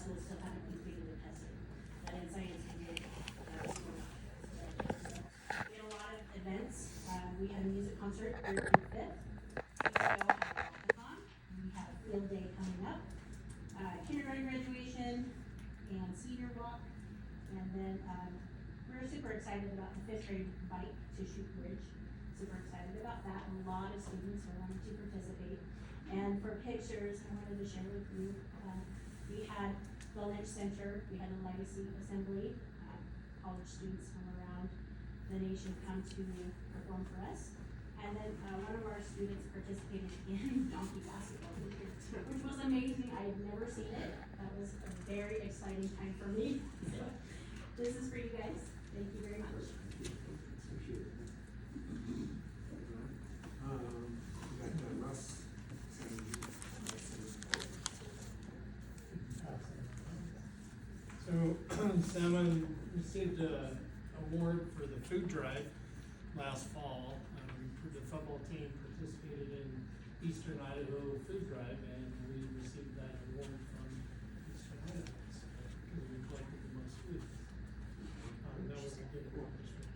of schools still haven't completed the testing. But in science, we did, so, we had a lot of events. We had a music concert Thursday the 5th. We still have a walkathon. We have a field day coming up. Kindergarten graduation and senior walk. And then, we're super excited about the 5th grade bike to Shoot Bridge. Super excited about that. A lot of students are wanting to participate. And for pictures, I wanted to share with you, we had the Lynch Center, we had a legacy assembly. College students from around the nation come to perform for us. And then one of our students participated in donkey basketball this year, which was amazing. I had never seen it. That was a very exciting time for me. So this is for you guys. Thank you very much. So Salmon received an award for the food drive last fall. The football team participated in Eastern Idaho food drive, and we received that award from Eastern Idaho because we collected the most food. That was a good accomplishment.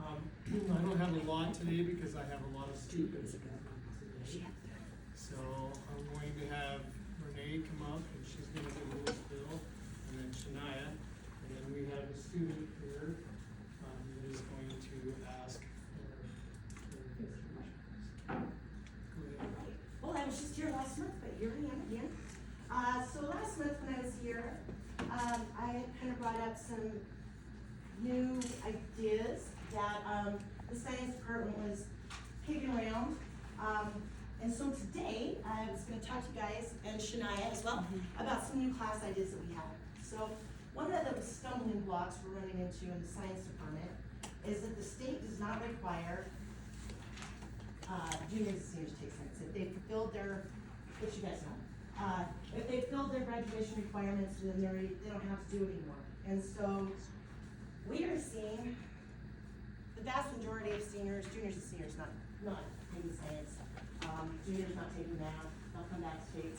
I don't have a lot today because I have a lot of students today. So I'm going to have Renee come up, and she's going to give a little spill, and then Shania, and then we have a student here that is going to ask for information. Go ahead. Well, I was just here last month, but here I am again. So last month when I was here, I had kind of brought up some new ideas that the science department was kicking around. And so today, I was going to talk to you guys, and Shania as well, about some new class ideas that we have. So one of the stumbling blocks we're running into in the science department is that the state does not require juniors and seniors to take science. If they've fulfilled their, which you guys know, if they've filled their graduation requirements, then they don't have to do it anymore. And so we are seeing the vast majority of seniors, juniors and seniors, not taking science. Juniors not taking math, they'll come back to take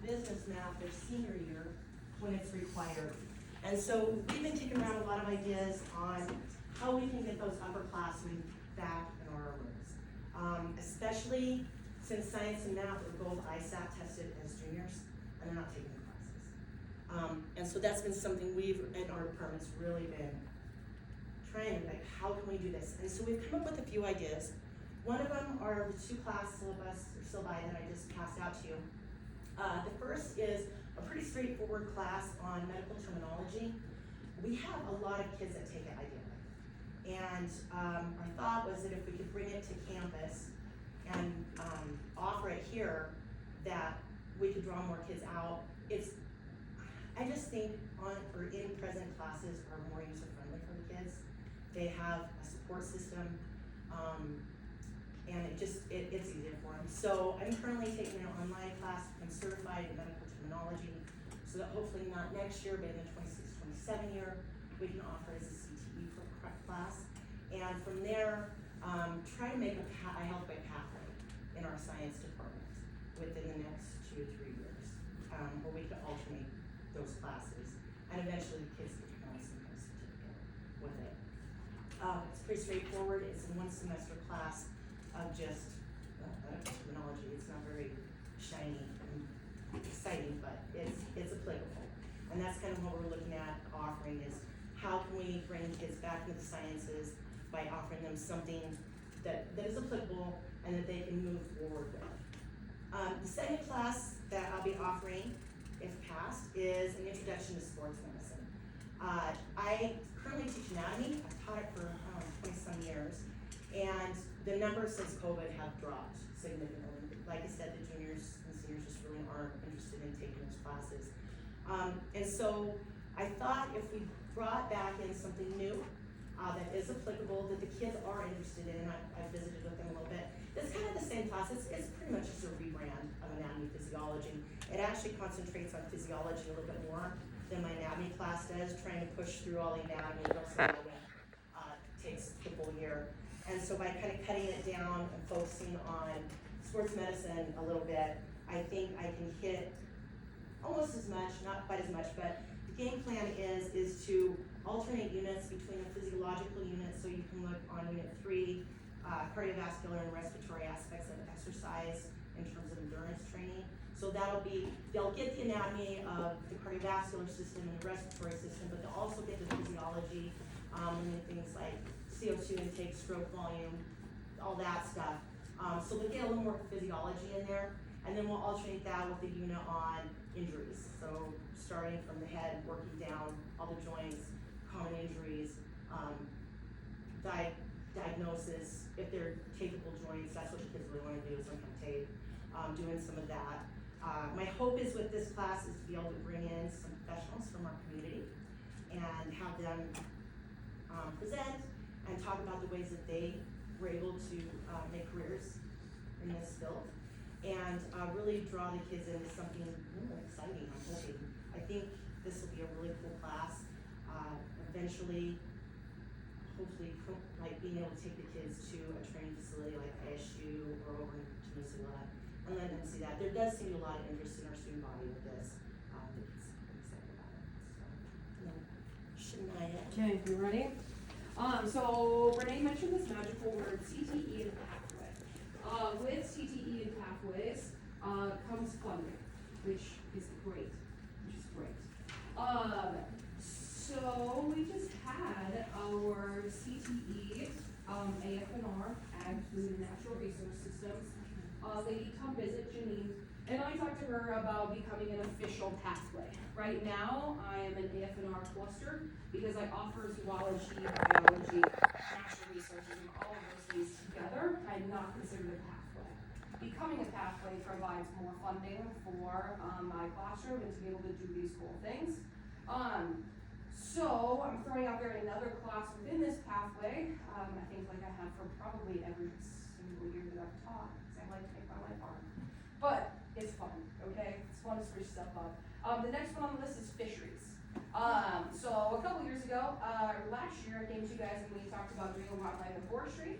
business math their senior year when it's required. And so we've been kicking around a lot of ideas on how we can get those upperclassmen back in our rooms. Especially since science and math are both ISAT tested as juniors and they're not taking the classes. And so that's been something we've, in our department's really been trying to, like, how can we do this? And so we've come up with a few ideas. One of them are the 2-class syllabus or syllabi that I just passed out to you. The first is a pretty straightforward class on medical terminology. We have a lot of kids that take it ideally. And our thought was that if we could bring it to campus and offer it here, that we could draw more kids out. I just think in-present classes are more user-friendly for the kids. They have a support system. And it's easier for them. So I'm currently taking an online class. I'm certified in medical terminology, so that hopefully not next year, but in the 26-27 year, we can offer as a CTE class. And from there, try to make a healthway pathway in our science department within the next 2 to 3 years, where we can alternate those classes, and eventually the kids get to come some kind of certificate with it. It's pretty straightforward. It's a 1 semester class of just terminology. It's not very shiny and exciting, but it's applicable. And that's kind of what we're looking at offering is how can we bring kids back into the sciences by offering them something that is applicable and that they can move forward with. The second class that I'll be offering, if passed, is an introduction to sports medicine. I currently teach anatomy. I've taught it for 20-some years. And the numbers since COVID have dropped significantly. Like I said, the juniors and seniors just really aren't interested in taking those classes. And so I thought if we brought back in something new that is applicable, that the kids are interested in, and I've visited with them a little bit. It's kind of the same class. It's pretty much just a rebrand of anatomy physiology. It actually concentrates on physiology a little bit more than my anatomy class does, trying to push through all the anatomy. Takes the full year. And so by kind of cutting it down and focusing on sports medicine a little bit, I think I can hit almost as much, not quite as much, but the game plan is to alternate units between the physiological units, so you can look on unit 3, cardiovascular and respiratory aspects of exercise in terms of endurance training. So they'll get the anatomy of the cardiovascular system and the respiratory system, but they'll also get the physiology, and things like CO2 intake, stroke volume, all that stuff. So they'll get a little more physiology in there, and then we'll alternate that with the unit on injuries. So starting from the head, working down all the joints, common injuries, diagnosis, if they're tapeable joints, that's what the kids really wanna do, is some kind of tape, doing some of that. My hope is with this class is to be able to bring in some professionals from our community and have them present and talk about the ways that they were able to make careers in this field, and really draw the kids into something really exciting, I'm hoping. I think this will be a really cool class. Eventually, hopefully, like being able to take the kids to a training facility like ISU or over to Missoula and let them see that. There does seem to be a lot of interest in our student body with this. The kids are excited about it. So, Shania. Okay, you ready? So Renee mentioned this magical word, CTE and pathway. With CTE and pathways, comes funding, which is great, So we just had our CTE, AFNR, Ag Food and Natural Resource Systems, lady come visit Janine, and I talked to her about becoming an official pathway. Right now, I am an AFNR cluster because I offer zoology, biology, natural resources, and all of those things together. I'm not considered a pathway. Becoming a pathway provides more funding for my classroom and to be able to do these cool things. So I'm throwing out there another class within this pathway. I think like I have for probably every single year that I've taught, because I like to make my life hard. But it's fun, okay? It's fun to switch stuff up. The next one on the list is fisheries. So a couple years ago, last year I came to you guys and we talked about doing wildlife and forestry.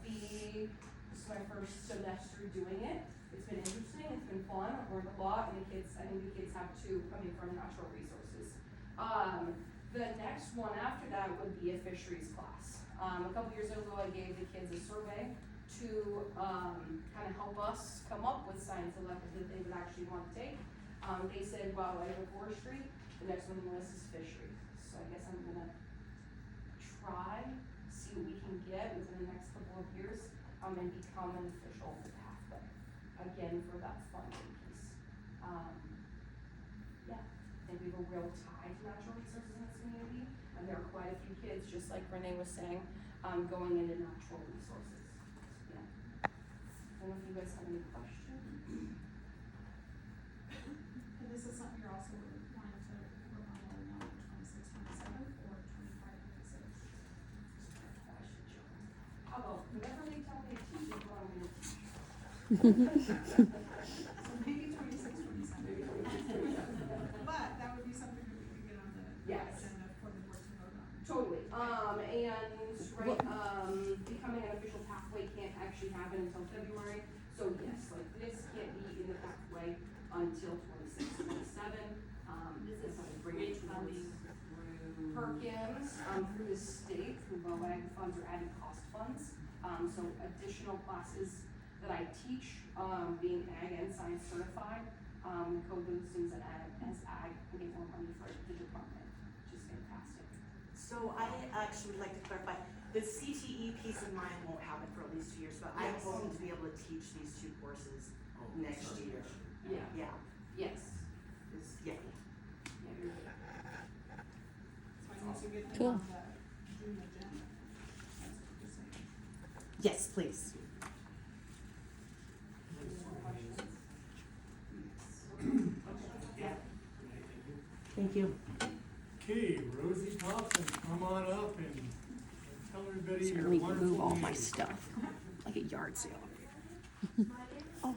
This is my first semester doing it. It's been interesting, it's been fun, I've learned a lot, and I think the kids have too, coming from natural resources. The next one after that would be a fisheries class. A couple years ago, I gave the kids a survey to kind of help us come up with science electives that they would actually want to take. They said wildlife and forestry. The next one on the list is fisheries. So I guess I'm gonna try, see what we can get within the next couple of years, and become an official pathway. Again, for that funding piece. Yeah, I think we have a real tie to natural resources in this community, and there are quite a few kids, just like Renee was saying, going into natural resources. Yeah. I don't know if you guys have any questions. And this is something you're also wanting to work on rolling out in 26, 27, or 25, 26? How about whenever they tell me to teach is what I'm gonna teach. So maybe 26, 27. But that would be something that we could get on the Yes. agenda for the board to vote on. Totally. Becoming an official pathway can't actually happen until February. So yes, like this can't be in the pathway until 26, 27. This is bring it towards Perkins, through the state, through ag funds or added cost funds. So additional classes that I teach, being ag and science certified, code those things as ag and get more money for the department, which is fantastic. So I actually would like to clarify, the CTE piece of mine won't happen for at least 2 years, but I'm Yes. hoping to be able to teach these 2 courses next year. Yeah. Yeah, Yes. yeah. Yeah, you're good. So I need to get them Cool. on the June agenda. That's what you're saying. Yes, please. Thank you. Okay, Rosie Thompson, come on up and tell everybody your Let me wonderful move all my name. stuff, like a yard sale. Oh.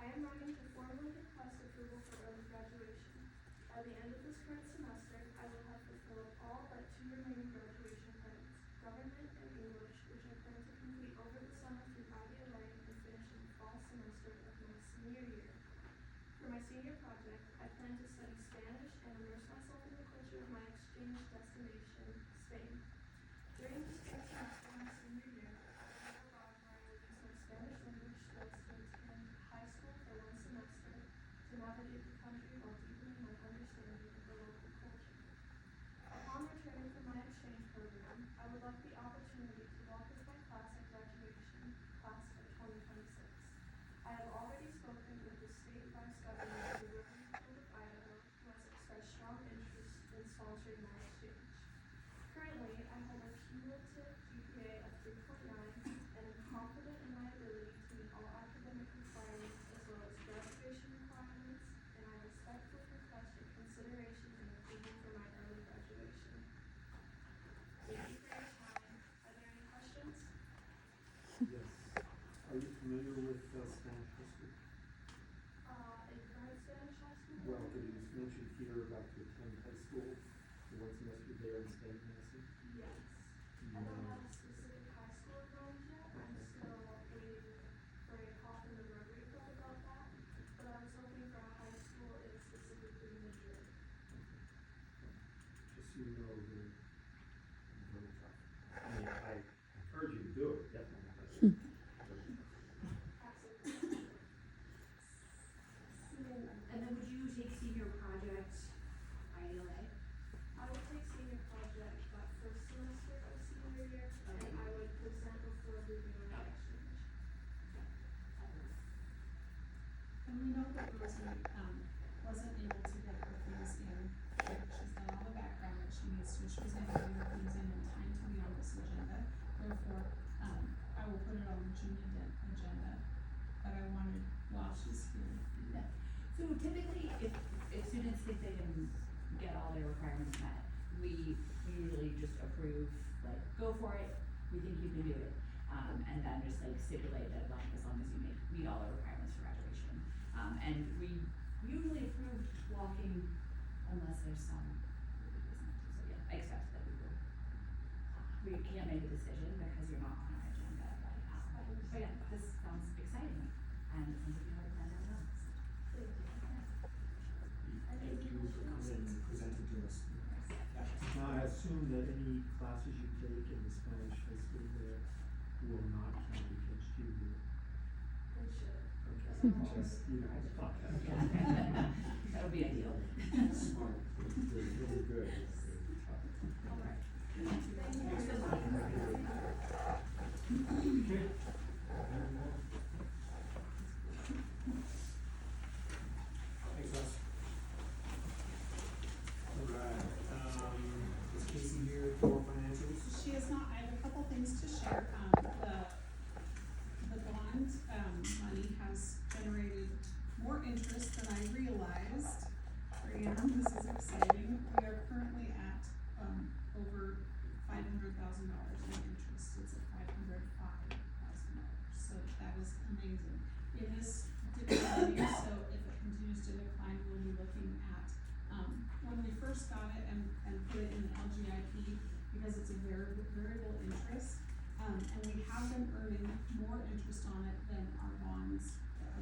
I am writing to formally request approval for early graduation. By the end of this current semester, I will have fulfilled all but 2 remaining graduation credits, government and English, which I plan to complete over the summer through IDLA and finish in the fall semester of my senior year. For my senior project, I plan to study Spanish and immerse myself in the culture of my exchange destination, Spain. During this first semester of my senior year, I will move abroad where I will use my Spanish language skills to attend high school for 1 semester to navigate the country while deepening my understanding of the local culture. Upon returning from my exchange program, I would like the opportunity to walk with my class at graduation, class of 2026. I have already spoken with the state vice governor of the Reverend Field of Idaho, who has expressed strong interest in sponsoring my exchange. Currently, I hold a cumulative GPA of 3.9 and am confident in my ability to meet all academic requirements as well as graduation requirements, and I respectfully request your consideration and approval for my early graduation. Thank you for your time. Are there any questions? Yes. Are you familiar with Spanish history? Advanced Spanish high school? Well, did you just mention here about to attend high school, for 1 semester there in Spain, Nancy? Yes. I don't have a specific high school in mind yet. I'm still waiting for a call from the Rotary Club about that. But I was hoping for a high school in specifically Madrid. Just so you know, they're very tough. I mean, I encourage you to do it, definitely. But very tough. Absolutely. And then would you take senior project ILA? I would take senior project that first semester of senior year, and Okay. I would present before leaving on my exchange. And we know that Rosie, wasn't able to get her things in, like, she's done all the background that she needs to, she was able to get her things in time to be on this agenda. Therefore, I will put it on the June agenda, but I wanted, while she's here. No. So typically, if students think they can get all their requirements met, we usually just approve, like, go for it, we think you can do it. And then just like stipulate a deadline as long as you meet all the requirements for graduation. And we usually approve walking unless there's some reason. So yeah, I expect that we will. We can't make a decision because you're not on our agenda, but yeah, this sounds exciting, and it sounds like you have it planned out well. Thank you. Thank you for coming and presenting to us. Now, I assume that any classes you take in the Spanish high school there will not count against you here. They should. Okay, just, you know, thought that. That would be ideal. Smart, they're really good. They're tough. All right. Okay. Thanks, Russ. Alright, is Casey here for financials? She is not, I have a couple things to share, the bond, money has generated more interest than I realized. Brianna, this is exciting, we are currently at, over $500,000 in interest, it's at $505,000, so that is amazing. It is declining, so if it continues to decline, we'll be looking at, when we first got it and put it in the LGIP, because it's a variable interest, and we have been earning more interest on it than our bonds that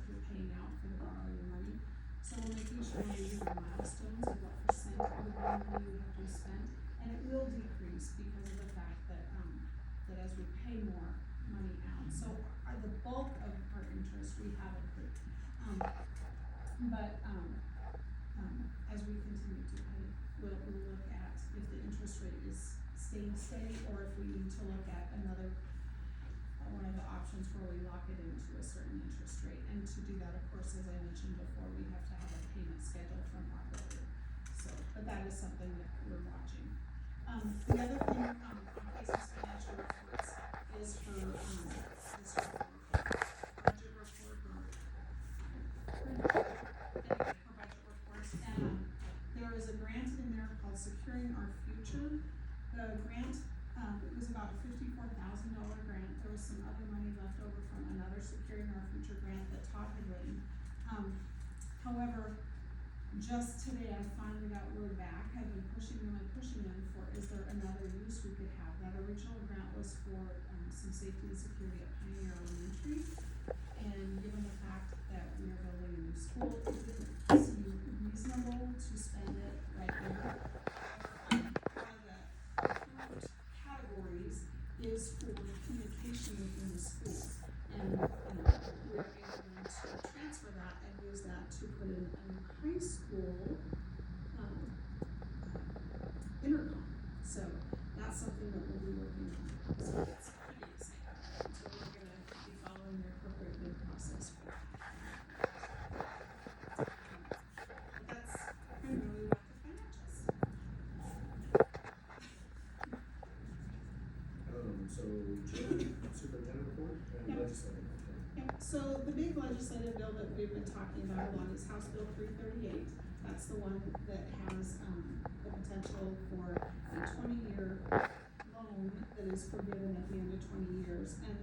we're paying out for the borrowing money. So we're making sure we use the milestones of what percent of the bond money we have to spend, and it will decrease because of the fact that, that as we pay more money out, so the bulk of our interest we have accrued. As we continue to pay, we'll look at if the interest rate is staying steady, or if we need to look at another, one of the options where we lock it into a certain interest rate. And to do that, of course, as I mentioned before, we have to have a payment schedule from our lawyer. So, but that is something that we're watching. The other thing, on Casey's financial reports is her, budget report, her budget reports, and there is a grant in there called Securing Our Future. The grant, it was about a $54,000 grant. There was some other money left over from another Securing Our Future grant that Todd had written just today I finally got word back, I've been pushing them for, is there another use we could have? That original grant was for, some safety and security at Pioneer Elementary. And given the fact that we are building a new school, it didn't seem reasonable to spend it right now. One of the approved categories is for communication within the school. And, we're able to transfer that and use that to put in a new high school, intercom. So that's something that we'll be working on. So it's pretty exciting. So we're gonna be following the appropriate bid process for that. But that's kind of really about the financials. So Jim, superintendent report and Yep. legislative report. Yep, so the big legislative bill that we've been talking about a lot is House Bill 338. That's the one that has, the potential for a 20-year loan that is forgiven at the end of 20 years. And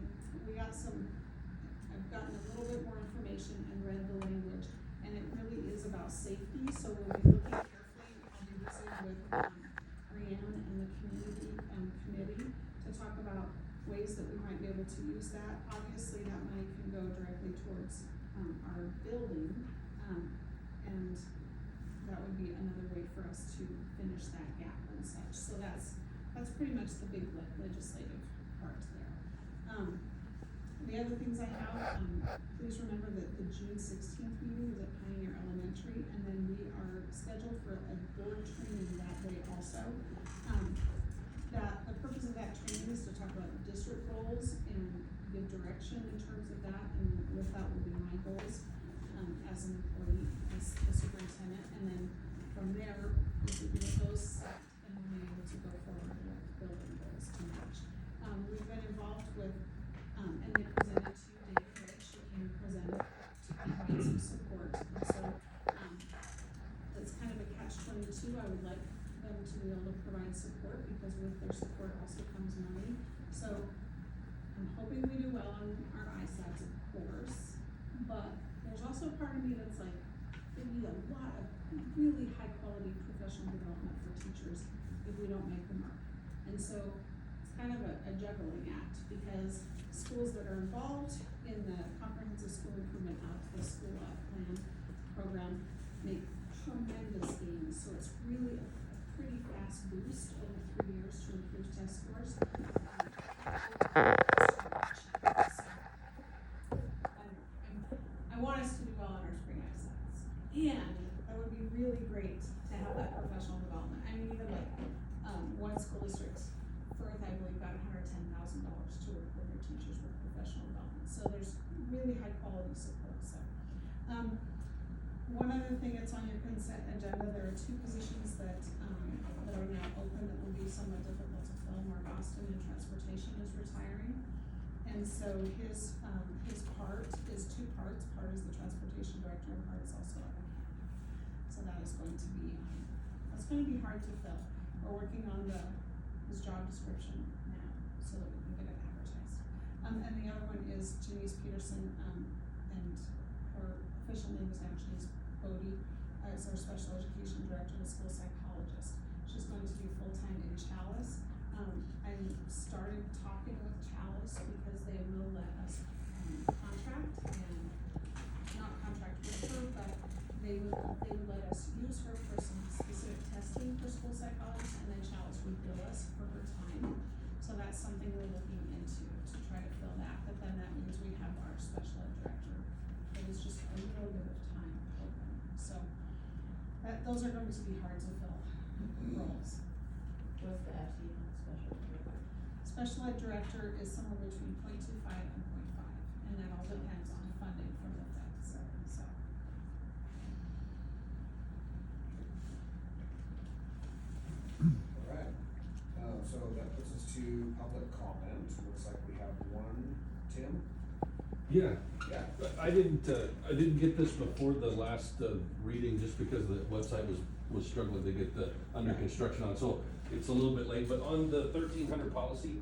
I've gotten a little bit more information and read the language, and it really is about safety, so we'll be looking carefully. I'll be visiting with, Brianne and the community, committee to talk about ways that we might be able to use that. Obviously, that money can go directly towards, our building, and that would be another way for us to finish that gap and such. So that's pretty much the big legislative part there. The other things I have, please remember that the June 16th meeting is at Pioneer Elementary, and then we are scheduled for a board training that day also. The purpose of that training is to talk about district goals and give direction in terms of that, and with that will be my goals, as an employee, as the superintendent, and then from there, if we get those set, then we'll be able to go forward with building goals to match. We've been involved with, and they presented to David Rich, who came and presented to provide some support, and so, it's kind of a catch-22, I would like them to be able to provide support, because with their support also comes money. So, I'm hoping we do well on our ISATs, of course, but there's also a part of me that's like, we need a lot of really high-quality professional development for teachers if we don't make the mark. And so, it's kind of a juggling act, because schools that are involved in the comprehensive school improvement out to the school plan program make tremendous gains, so it's really a pretty fast boost over 3 years to improve test scores. I want us to do well on our spring ISATs, and that would be really great to have that professional development. I mean, even like, one school district, Firth, I believe, got $110,000 to work with their teachers with professional development, so there's really high quality support, so. One other thing that's on your consent agenda, there are 2 positions that are now open that will be somewhat difficult to fill. Mark Austin in transportation is retiring. And so his part is 2 parts. Part is the transportation director, and part is also a. So that is going to be, that's going to be hard to fill. We're working on his job description now, so that we can get it advertised. And the other one is Janice Peterson, and her official name is actually Bodie, as our special education director and school psychologist. She's going to be full-time in Chalice. I started talking with Chalice because they will let us contract and not contract with her, but they would let us use her for some specific testing for school psychologists, and then Chalice would bill us for her time. So that's something we're looking into to try to fill that, but then that means we have our special ed director. It was just a little bit of time open, so those are going to be hard to fill roles. What's the FTE on special ed? Special ed director is somewhere between 0.25 and 0.5, and that all depends on funding from the Fed, so. Alright, so that puts us to public comment, looks like we have one, Tim? Yeah, Yeah. I didn't get this before the last reading, just because the website was struggling to get the under construction on, so it's a little bit late, but on the 1300 policy,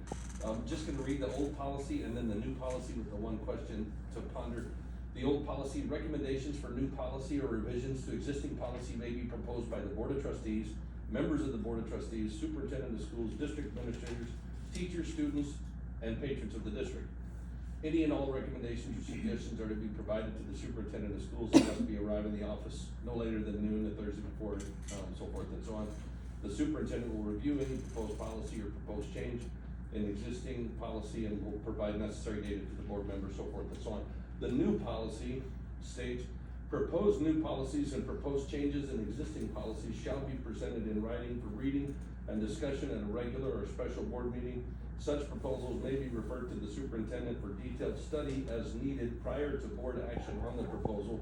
I'm just gonna read the old policy and then the new policy with the one question to ponder. The old policy, recommendations for new policy or revisions to existing policy may be proposed by the Board of Trustees, members of the Board of Trustees, superintendent of schools, district administrators, teachers, students, and patrons of the district. Any and all recommendations or suggestions are to be provided to the superintendent of schools and must be arrived in the office no later than noon the Thursday before, so forth and so on. The superintendent will review any proposed policy or proposed change in existing policy and will provide necessary data to the board members, so forth and so on. The new policy states, proposed new policies and proposed changes in existing policies shall be presented in writing for reading and discussion at a regular or special board meeting. Such proposals may be referred to the superintendent for detailed study as needed prior to board action on the proposal.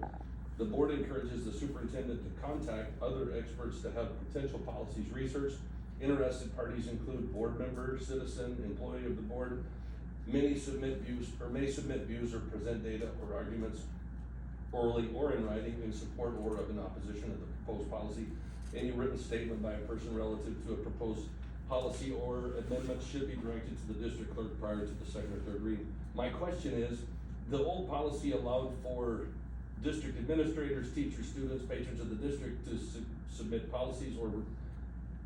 The board encourages the superintendent to contact other experts to have potential policies researched. Interested parties include board member, citizen, employee of the board. Many submit views or may submit views or present data or arguments orally or in writing in support or of in opposition of the proposed policy. Any written statement by a person relative to a proposed policy or amendment should be directed to the district clerk prior to the second or third reading. My question is, the old policy allowed for district administrators, teachers, students, patrons of the district to submit policies or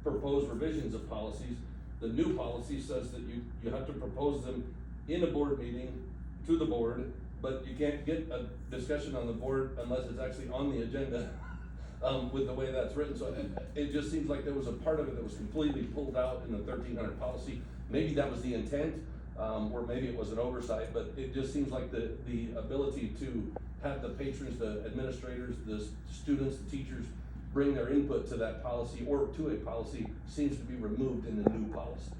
propose revisions of policies. The new policy says that you have to propose them in a board meeting to the board, but you can't get a discussion on the board unless it's actually on the agenda. With the way that's written, so it just seems like there was a part of it that was completely pulled out in the 1300 policy. Maybe that was the intent, or maybe it was an oversight, but it just seems like the ability to have the patrons, the administrators, the students, the teachers bring their input to that policy or to a policy seems to be removed in the new policy.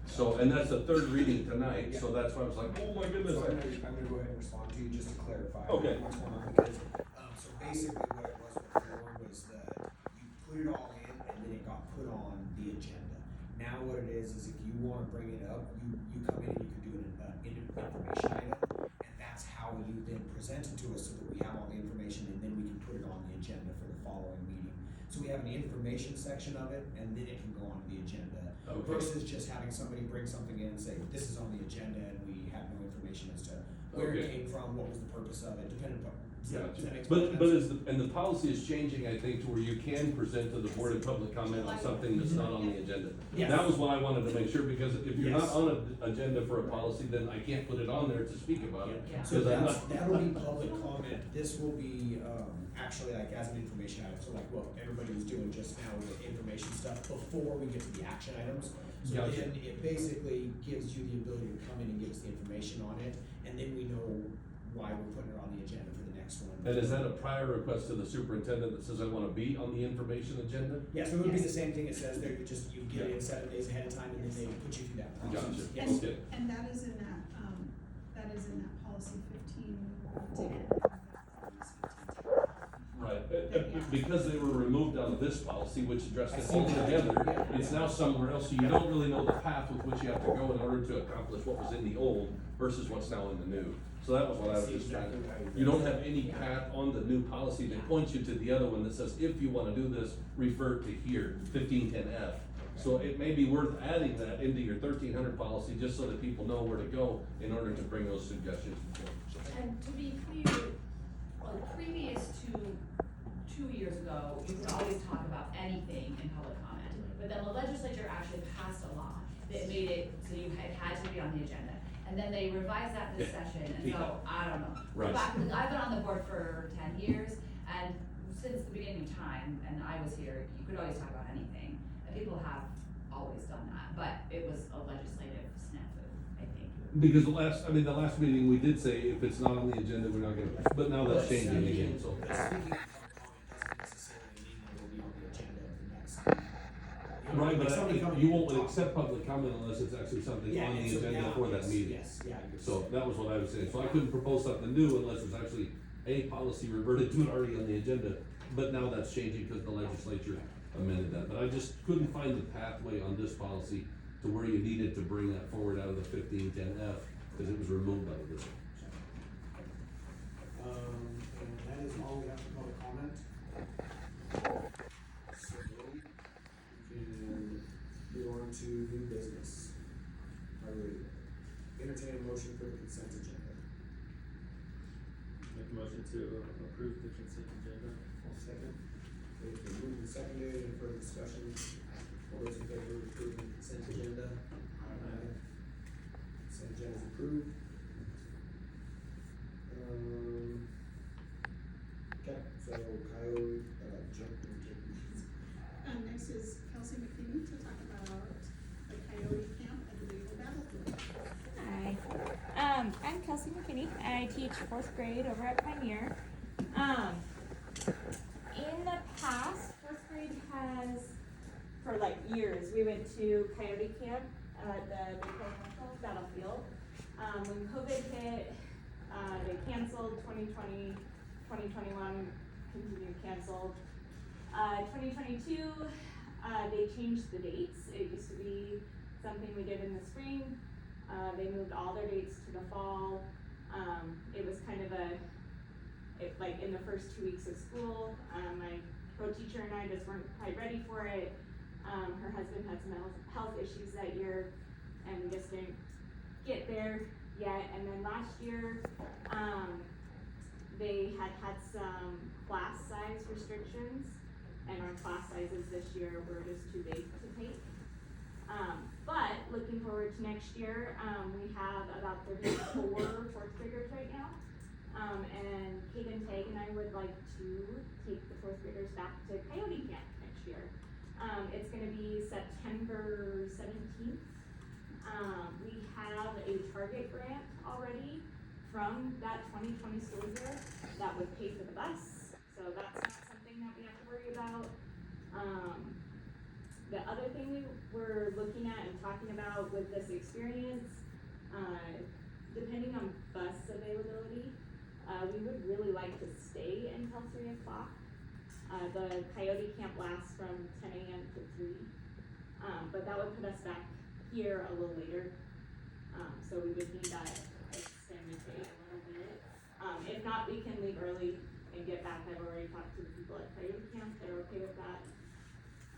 So, and that's the third reading tonight, so that's why I was like, oh my goodness. So I'm gonna go ahead and respond to you just to clarify. Okay. What's going on, because, so basically what it was before was that you put it all in and then it got put on the agenda. Now what it is if you wanna bring it up, you come in and you can do an information item, and that's how you then present it to us so that we have all the information and then we can put it on the agenda for the following meeting. So we have an information section of it and then it can go on the agenda. Okay. Versus just having somebody bring something in and say, this is on the agenda and we have no information as to where it Okay. came from, what was the purpose of it, depending upon. Gotcha. Does that make But sense? the policy is changing, I think, to where you can present to the board in public comment on something that's not on the agenda. Yes. That was what I wanted to make sure, because if you're not Yes. on an agenda for a policy, then I can't put it on there to speak about it. Yeah. So 'Cause I'm that'll be public comment, this will be, actually like as an information item, so like what everybody was doing just now with the information stuff before we get to the action items. So Gotcha. then it basically gives you the ability to come in and give us the information on it, and then we know why we're putting it on the agenda for the next one. And is that a prior request to the superintendent that says I wanna be on the information agenda? Yeah, so it would be Yes. the same thing it says there, you get it in 7 days ahead of time, and then they put you through that process. Gotcha. Yes. Okay. And that is in that policy 1510. Right, because they were removed out of this policy, which addressed I it see all that. together, Yeah. it's now somewhere else, so you don't really know the path with which you have to go in order to accomplish what was in the old versus what's now in the new. So that was what I was just trying to, you don't have any path on the new policy that points you to the other one that says, if you wanna do this, refer to here, 1510F. So it may be worth adding that into your 1300 policy, just so that people know where to go in order to bring those suggestions forward. So- And to be clear, like previous to 2 years ago, you could always talk about anything in public comment. But then the legislature actually passed a law that made it so you had to be on the agenda. And then they revised that this session, and Yeah. so, I don't know. Right. I've been on the board for 10 years, and since the beginning of time, and I was here, you could always talk about anything. And people have always done that, but it was a legislative snafu, I think. Because the last meeting, we did say if it's not on the agenda, we're not gonna, but now that's changing again, so. But speaking of public comment doesn't necessarily mean that it'll be on the agenda of the next meeting. You know, Right, like but somebody coming you in won't and talking. accept public comment unless it's actually something Yeah, on the so agenda now, for that yes, meeting. Yes, yeah. you're- So that was what I was saying, so I couldn't propose something new unless it's actually a policy reverted to it already on the agenda. But now that's changing because the legislature amended that, but I just couldn't find the pathway on this policy to where you needed to bring that forward out of the 1510F, because it was removed out of this. And that is all we have for public comment. So, we can move on to new business. I would entertain a motion for the consent agenda. make a motion to approve the consent agenda. I'll second. Okay, it's been moved and seconded, any further discussion? All those in favor of approving the consent agenda? Aye. Consent agenda is approved. Okay, so Coyote, jump and take these. Next is Kelsey McKinney to talk about the Coyote Camp at the Naval Battlefield. Hi, I'm Kelsey McKinney. I teach fourth grade over at Pioneer. In the past, fourth grade has, for like years, we went to Coyote Camp at the Naval Battlefield. When COVID hit, they canceled 2020, 2021 continued canceled. 2022, they changed the dates. It used to be something we did in the spring. They moved all their dates to the fall. It was kind of like in the first 2 weeks of school, my co-teacher and I just weren't quite ready for it. Her husband had some health issues that year, and we just didn't get there yet. And then last year, they had some class size restrictions, and our class sizes this year were just too big to take. But looking forward to next year, we have about 34 fourth graders right now. And Kaden Tag and I would like to take the fourth graders back to Coyote Camp next year. It's gonna be September 17th. We have a Target grant already from that 2020 school year that would pay for the bus. So that's not something that we have to worry about. The other thing we were looking at and talking about with this experience, depending on bus availability, we would really like to stay until 3 o'clock. The Coyote Camp lasts from 10 a.m. to 3, but that would put us back here a little later. So we would need that extended day a little bit. If not, we can leave early and get back. I've already talked to the people at Coyote Camp, they're okay with that.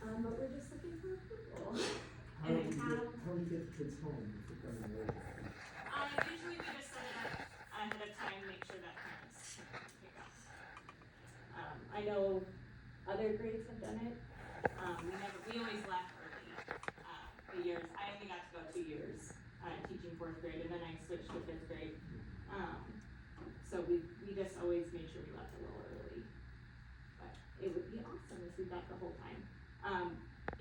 But we're just looking for approval. How do you get the kids home if they're coming late? Usually we just set it up ahead of time, make sure that parents can pick up. I know other grades have done it. We always left early, the years, I only got to go 2 years, teaching fourth grade, and then I switched to fifth grade. So we just always made sure we left a little early. But it would be awesome if we got the whole time.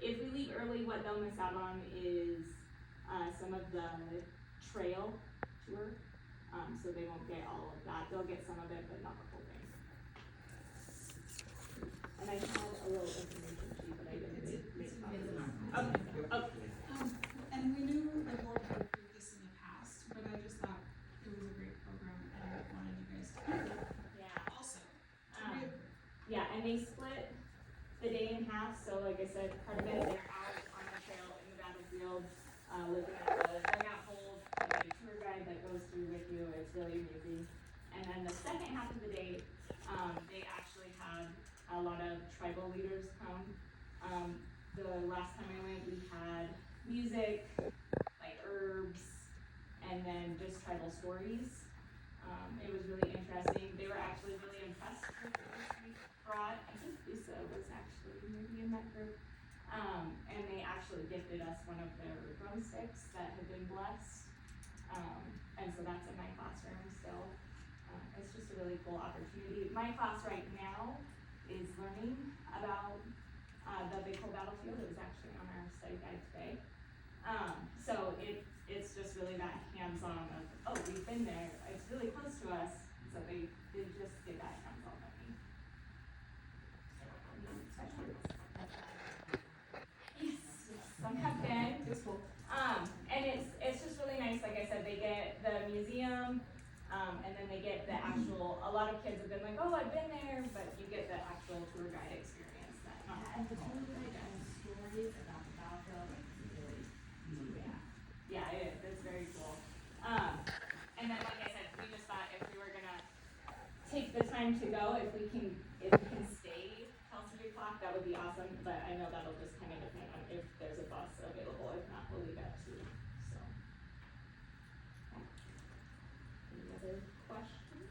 If we leave early, what they'll miss out on is, some of the trail tour. So they won't get all of that. They'll get some of it, but not the whole thing. And I had a little information sheet, but I didn't make copies. Okay. And we knew the board had approved this in the past, but I just thought it was a great program and I wanted you guys to do it Yeah. also. Yeah, and they split the day in half, so like I said, part of it, they're out on the trail in the battlefield, looking at the dugout hold, you get a tour guide that goes through with you, it's really amazing. And then the second half of the day, they actually had a lot of tribal leaders come. The last time I went, we had music, like herbs, and then just tribal stories. It was really interesting. They were actually really impressed with the person we brought. I think Lisa was actually maybe in that group. And they actually gifted us one of their drumsticks that had been blessed. And so that's in my classroom still. It's just a really cool opportunity. My class right now is learning about the Big Hole Battlefield. It was actually on our study guide today. So it's just really that hands-on of, oh, we've been there, it's really close to us, so they just get that hands-on learning. Any questions? Yes, some have been. It's cool. And it's just really nice, like I said, they get the museum, and then they get the actual, a lot of kids have been like, oh, I've been there, but you get the actual tour guide experience that. And the tour guide and stories about the battlefield, really, Yeah, it is, it's very cool. And then like I said, we just thought if we were gonna take the time to go, if we can stay till 3 o'clock, that would be awesome, but I know that'll just kind of depend on if there's a bus available, if not, we'll leave at 2, so. Yeah. Any other questions?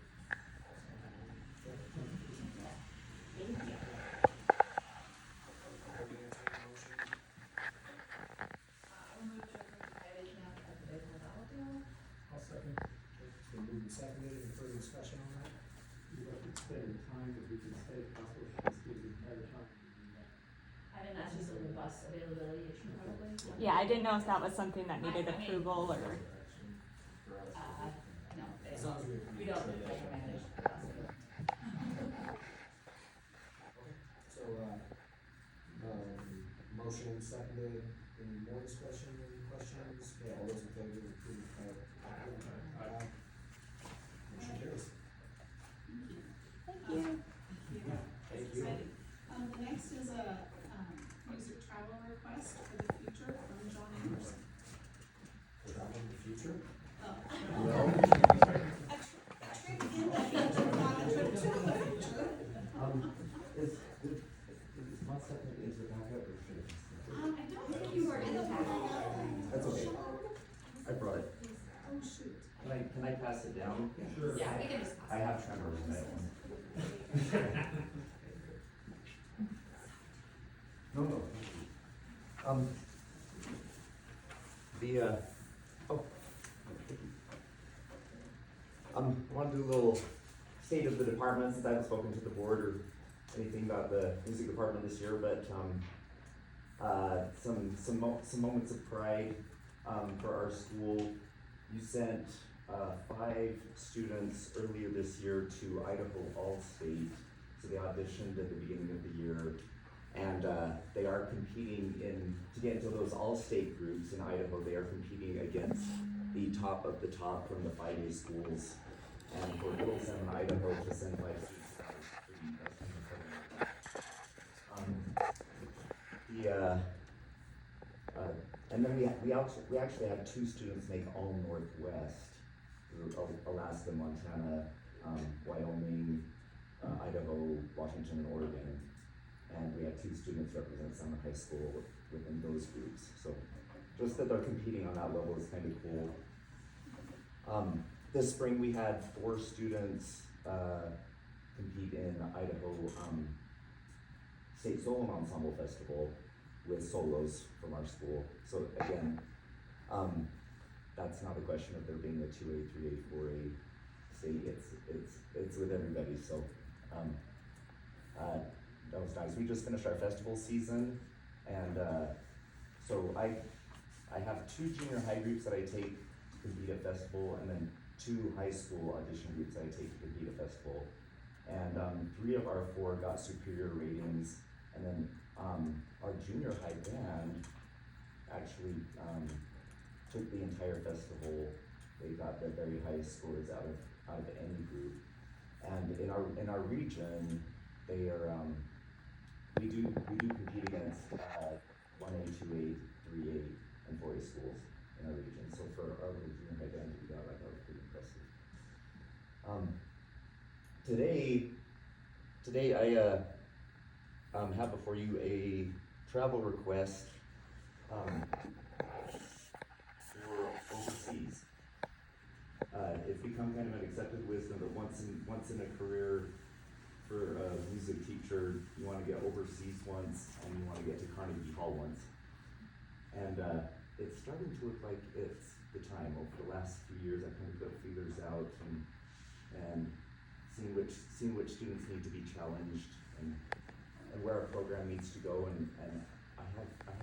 and seconded, any further discussion on that? You have to spend time, but we can stay possible for the student at a time. I think that's just a bus availability issue probably. Yeah, I didn't know if that was something that needed I mean- approval or. No, As long as we don't manage the bus. So, motion seconded, any more discussion, any questions? Okay, all those in favor of approving, aye. Motion carries. Thank you. Thank you. The next is a, music travel request for the future from John Anderson. For that one in the future? Oh. No. A trip in the future, not a trip to the future. Is my second is the backup or should it? I don't think you were in the back. That's okay. I brought it. Oh, shoot. Can I pass it down? Sure. Yeah, we can just. I have tremors in it. No, no. I want to do a little state of the department since I haven't spoken to the board or anything about the music department this year, but, some moments of pride, for our school. You sent, 5 students earlier this year to Idaho All-State, so they auditioned at the beginning of the year. And they are competing to get into those all-state groups in Idaho. They are competing against the top of the top from the 5A schools. And for Little Salmon, Idaho, to send 5 students out is pretty, and then we actually had 2 students make all Northwest, Alaska, Montana, Wyoming, Idaho, Washington, and Oregon. And we had 2 students represent Salmon High School within those groups. So just that they're competing on that level is kind of cool. This spring we had 4 students compete in Idaho State Solo Ensemble Festival with solos from our school. So again, that's not a question of there being a 2A, 3A, 4A state. It's with everybody. So that was nice. We just finished our festival season, and so I have 2 junior high groups that I take to compete at festival, and then 2 high school audition groups that I take to compete at festival. And 3 of our 4 got superior ratings, and then our junior high band actually took the entire festival. They got the very highest scores out of any group. And in our region, they are we do compete against 1A, 2A, 3A, and 4A schools in our region. So for our junior high band to do that, I thought was pretty impressive. Today I have before you a travel request for overseas. It's become kind of an accepted wisdom that once in a career for a music teacher, you want to get overseas once and you want to get to Carnegie Hall once. And it's starting to look like it's the time. Over the last few years, I've kind of put feelers out and seeing which students need to be challenged and where our program needs to go. And I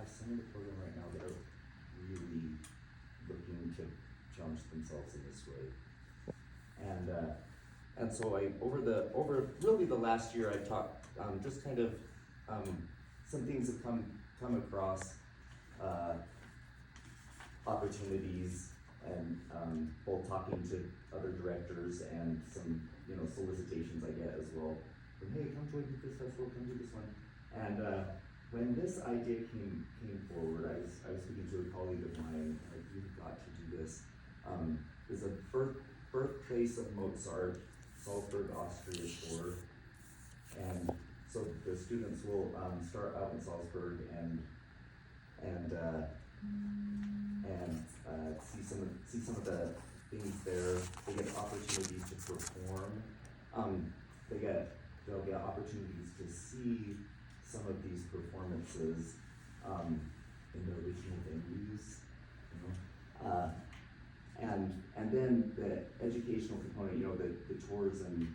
have some of the program right now that are really looking to challenge themselves in this way. And so over really the last year, I've talked just kind of some things have come across opportunities, and both talking to other directors and some solicitations I get as well. From, hey, come join this festival, come do this one. And when this idea came forward, I was speaking to a colleague of mine. Like, you've got to do this. There's a birthplace of Mozart, Salzburg, Austria tour, and so the students will start out in Salzburg and see some of the things there. They get opportunities to perform. They'll get opportunities to see some of these performances in their original venues. And then the educational component, you know, the tours and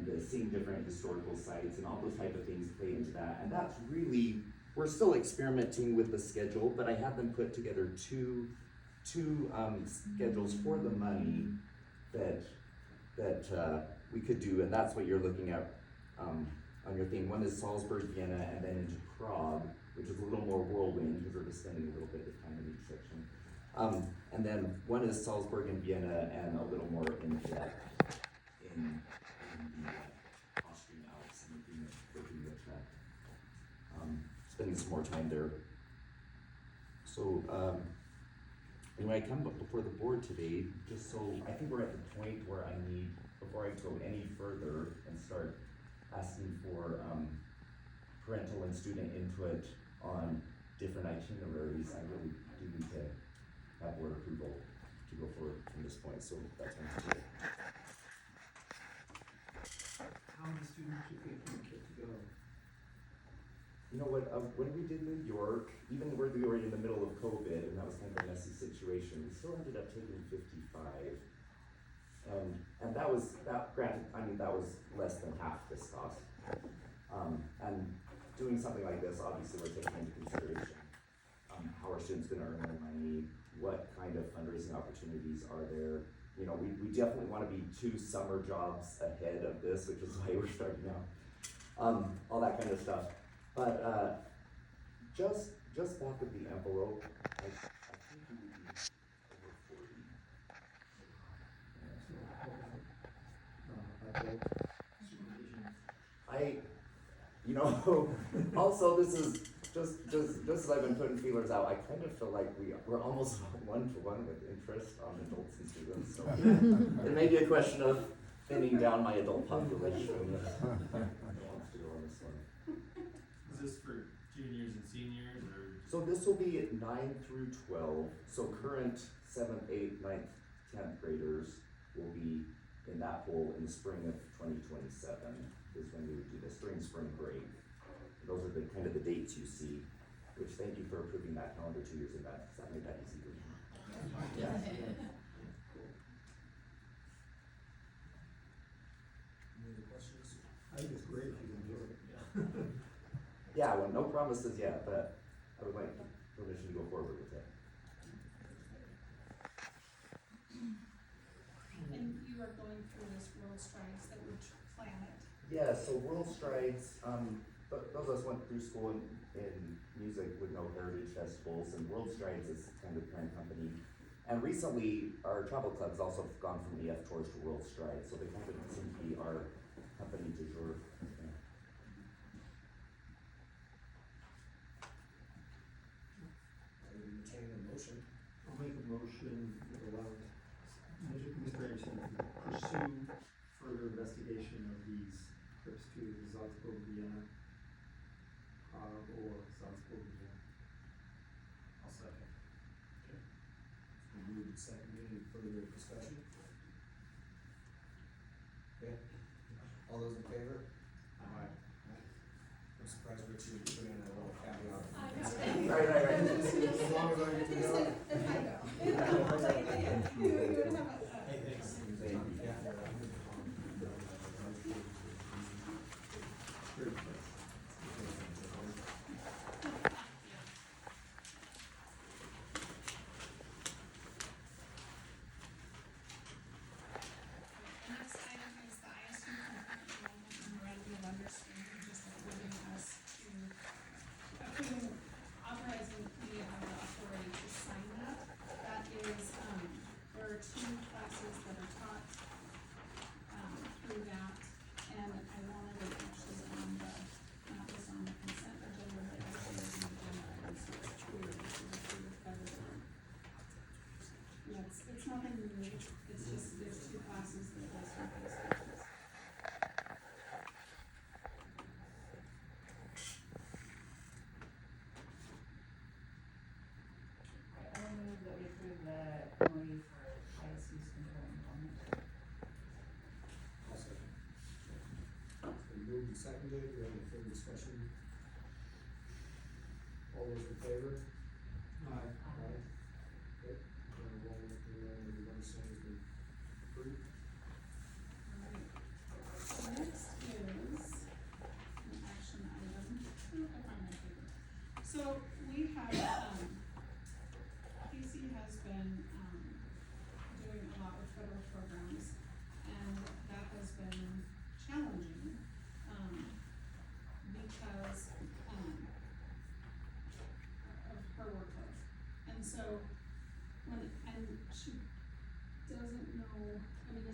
the seeing different historical sites and all those type of things play into that. And that's really, we're still experimenting with the schedule, but I have them put together two schedules for the money that we could do, and that's what you're looking at on your thing. One is Salzburg, Vienna, and then into Prague, which is a little more whirlwind because we're just spending a little bit of time in each section. And then one is Salzburg and Vienna, and a little more in depth in the Austrian Alps and looking at spending some more time there. So anyway, I come before the board today just so I think we're at the point where I need, before I go any further and start asking for parental and student input on different itineraries, I really do need to have board approval to go forward from this point, so that's what I'm doing. How many students do you think you get to go? You know what, when we did New York, even where we were in the middle of COVID, and that was kind of a messy situation, we still ended up taking 55. And that was, granted, I mean, that was less than half this cost. And doing something like this, obviously we're taking into consideration how are students gonna earn their money, what kind of fundraising opportunities are there. You know, we definitely wanna be 2 summer jobs ahead of this, which is why we're starting now. All that kind of stuff. But just back of the envelope, I think we would be over 40. You know, also this is just as I've been putting feelers out, I kind of feel like we're almost 1-to-1 with interest on adults and students, so it may be a question of thinning down my adult population that wants to go on this one. Is this for juniors and seniors, or? So this will be at 9 through 12, so current 7th, 8th, 9th, 10th graders will be in that pool in the spring of 2027 is when we would do the spring break. Those are the kind of the dates you see, which thank you for approving that calendar 2 years in advance, because that made that easy for me. Yeah. Any other questions? I think it's great if you can do it. Yeah, well, no promises yet, but I would like permission to go forward with it. And you are going through this World Strides that would plan it. Yeah, so World Strides, those of us went through school in music would know Heritage Festivals, and World Strides is kind of the parent company. And recently, our travel club's also gone from EF Tours to World Strides, so they kind of seem to be our company du jour. Yeah. I would entertain a motion. I'll make a motion that allows Mr. Anderson to pursue further investigation of these trips to Salzburg, Vienna, or Salzburg, Vienna. I'll second. Okay. We moved and seconded. Any further discussion? Okay. All those in favor? Aye. I'm surprised Richie would put in a little caveat. Right. As long as I get to know. Hey, thanks. Thank you. Yeah. Great. The next item is the ISU concurrent enrollment memorandum of understanding, just approving us to, approving, authorizing the authority to sign that. That is, there are 2 classes that are taught, through that, and I wanted it actually on the, not just on the consent agenda, but actually as an agenda item, so it's true, this is approved by the board. Yeah, it's nothing new, it's just, there's 2 classes that those are students. I will move that we approve the MOU for ISU's concurrent enrollment. I'll second. It's been moved and seconded. Do we have any further discussion? All those in favor? Aye. Aye. Okay. We'll roll with the one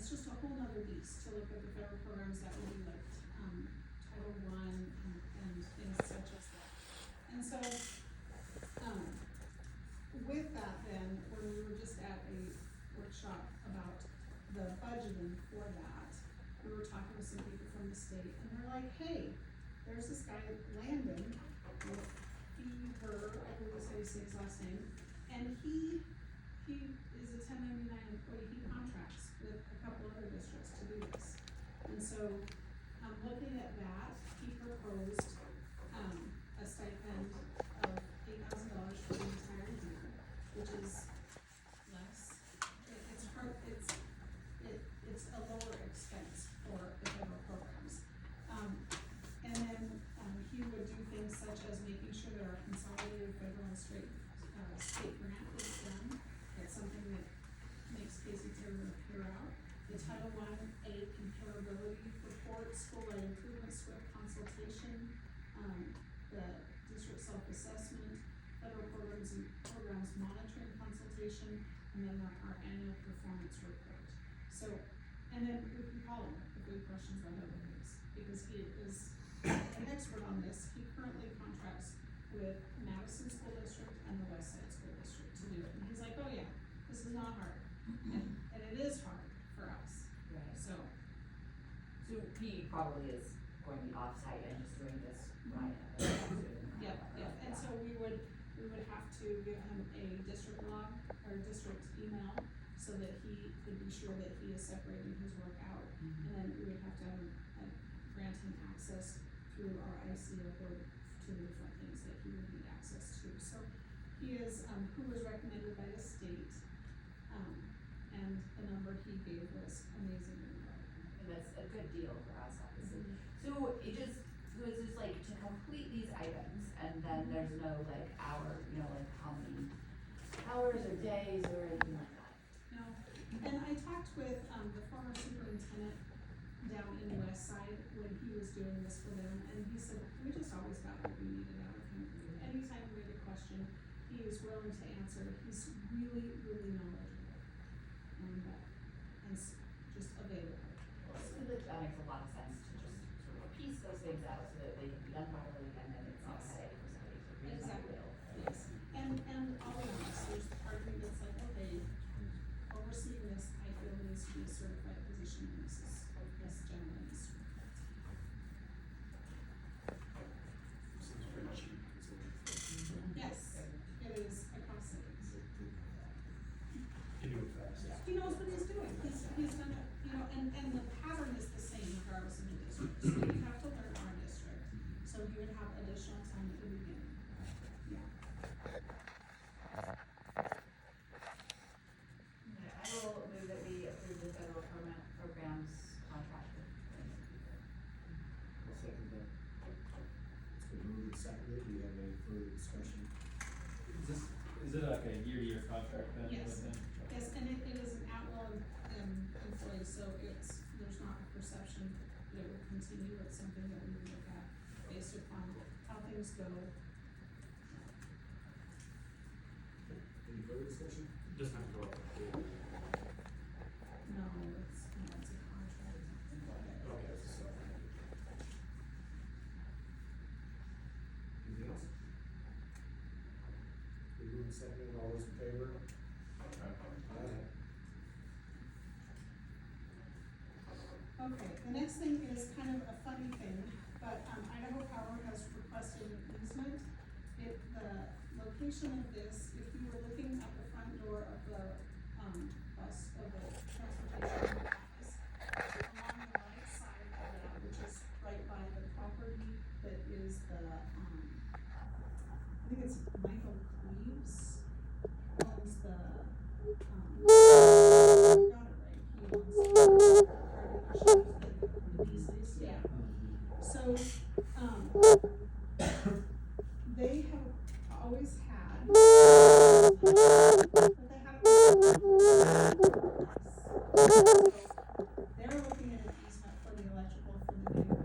it's just a whole nother beast to look at the federal programs that would be like, Title I and things such as that. And so, with that then, when we were just at a workshop about the budgeting for that, we were talking with some people from the state, and they're like, hey, there's this guy, Landon, with Fever, I believe is how you say his last name, and he is a 1099 employee, he contracts with a couple other districts to do this. And so, looking at that, he proposed, a stipend of $8,000 for the entire year, which is less, it's a lower expense for the federal programs. And then, he would do things such as making sure that our consolidated federal and state grant is done. That's something that makes Casey Taylor appear out. The Title I comparability report, school-wide improvement, SWIFT consultation, the district self-assessment, federal programs monitoring consultation, and then our annual performance report. So, and then we can call him if we have questions on other things, because he is an expert on this. He currently contracts with Madison School District and the West Side School District to do it, and he's like, oh yeah, this is not hard, and it is hard for us, Right. so. So he probably is going to be off-site and just doing this right. Yep, and so we would have to give him a district log or district email so that he could be sure that he is separating his work out. And then we would have to grant him access through our ICO board to the different things that he would need access to. So he is, who was recommended by the state, and the number he gave was amazing. And that's a good deal for us, obviously. So it's just like to complete these items, and then there's no like hour, like how many hours or days or anything like that. No, and I talked with, the former superintendent down in the west side when he was doing this for them, and he said, we just always got what we needed out of him. Anytime we had a question, he was willing to answer. He's really, really knowledgeable, and just available. That makes a lot of sense to just sort of piece those things out so that they can be done properly, and then it's not a headache for somebody to read. Exactly. Yes, and I'll be honest, there's part of me that's like, okay, overseeing this, I feel needs to be a certified position, and this gentleman is certified. Seems pretty cheap considering. Yes, it is a cost savings. Can do it fast. He knows what he's doing, he's done it, and the pattern is the same regardless of the district, so you have to learn our district, so you would have additional time at the beginning. Yeah. I will move that we approve the federal programs contract with. I'll second that. It's been moved and seconded. Do you have any further discussion? Is it like a year-to-year contract then? Yes. with them? Yes, and it is an at-will employee, so there's not a perception that it would continue. It's something that we would look at based upon how things go. Any further discussion? Just have to go up. No, it's a contract. Okay, that's a start. Anything else? We moved and seconded. All those in favor? Aye. Okay, the next thing is kind of a funny thing, but, Idaho Power has requested an easement. The location of this, if you were looking at the front door of the, bus, of the transportation office, along the right side of that, which is right by the property that is the, I think it's Michael Cleaves owns the, got it right, he owns these days, yeah. So, they have always had, but they haven't. So, they're looking at an easement for the electrical for the new